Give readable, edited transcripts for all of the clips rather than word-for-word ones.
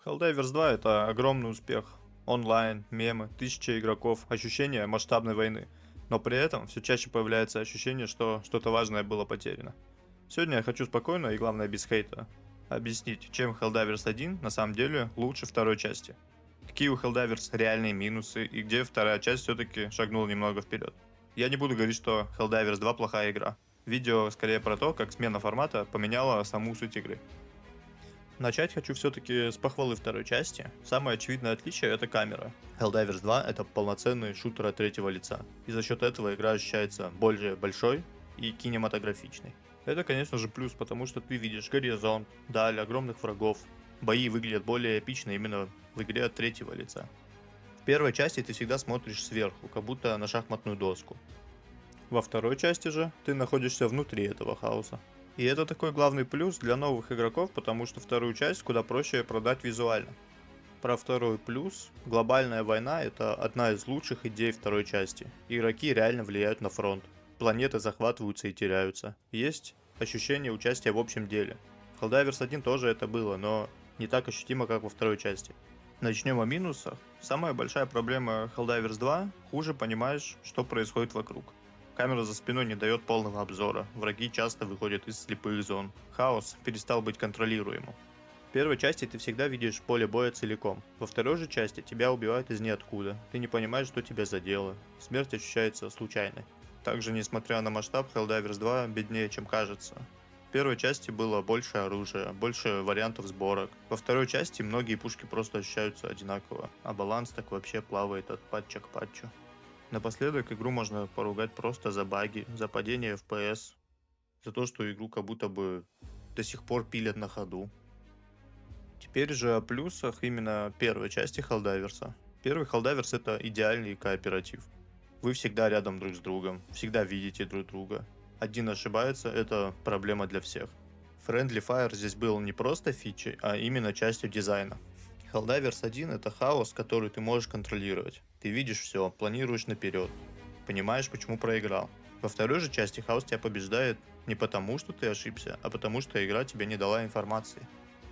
Helldivers 2 это огромный успех. Онлайн, мемы, тысячи игроков, ощущение масштабной войны. Но при этом все чаще появляется ощущение, что что-то важное было потеряно. Сегодня я хочу спокойно и главное без хейта объяснить, чем Helldivers 1 на самом деле лучше второй части. Какие у Helldivers реальные минусы и где вторая часть все-таки шагнула немного вперед. Я не буду говорить, что Helldivers 2 плохая игра. Видео скорее про то, как смена формата поменяла саму суть игры. Начать хочу все-таки с похвалы второй части. Самое очевидное отличие это камера. Helldivers 2 это полноценный шутер от третьего лица. И за счет этого игра ощущается более большой и кинематографичной. Это, конечно же, плюс, потому что ты видишь горизонт, даль, огромных врагов. Бои выглядят более эпично именно в игре от третьего лица. В первой части ты всегда смотришь сверху, как будто на шахматную доску. Во второй части же ты находишься внутри этого хаоса. И это такой главный плюс для новых игроков, потому что вторую часть куда проще продать визуально. Про второй плюс, глобальная война это одна из лучших идей второй части. Игроки реально влияют на фронт. Планеты захватываются и теряются. Есть ощущение участия в общем деле. В Helldivers 1 тоже это было, но не так ощутимо, как во второй части. Начнем о минусах. Самая большая проблема Helldivers 2– хуже понимаешь, что происходит вокруг. Камера за спиной не дает полного обзора, враги часто выходят из слепых зон. Хаос перестал быть контролируемым. В первой части ты всегда видишь поле боя целиком. Во второй же части тебя убивают из ниоткуда. Ты не понимаешь, что тебя задело. Смерть ощущается случайной. Также, несмотря на масштаб, Helldivers 2 беднее, чем кажется. В первой части было больше оружия, больше вариантов сборок. Во второй части многие пушки просто ощущаются одинаково, а баланс так вообще плавает от патча к патчу. Напоследок игру можно поругать просто за баги, за падение FPS, за то, что игру как будто бы до сих пор пилят на ходу. Теперь же о плюсах именно первой части Helldivers. Первый Helldivers это идеальный кооператив. Вы всегда рядом друг с другом, всегда видите друг друга. Один ошибается, это проблема для всех. Friendly Fire здесь был не просто фичей, а именно частью дизайна. Helldivers 1 это хаос, который ты можешь контролировать. Ты видишь все, планируешь наперед, понимаешь, почему проиграл. Во второй же части хаос тебя побеждает не потому, что ты ошибся, а потому, что игра тебе не дала информации.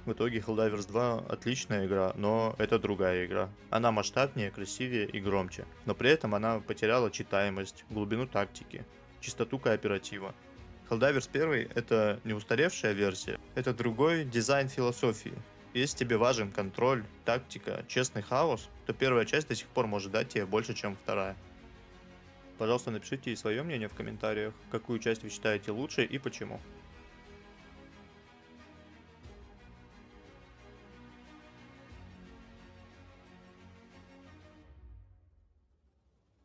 В итоге Helldivers 2 отличная игра, но это другая игра. Она масштабнее, красивее и громче, но при этом она потеряла читаемость, глубину тактики, чистоту кооператива. Helldivers 1 это не устаревшая версия, это другой дизайн философии. Если тебе важен контроль, тактика, честный хаос, то первая часть до сих пор может дать тебе больше, чем вторая. Пожалуйста, напишите свое мнение в комментариях, какую часть вы считаете лучшей и почему.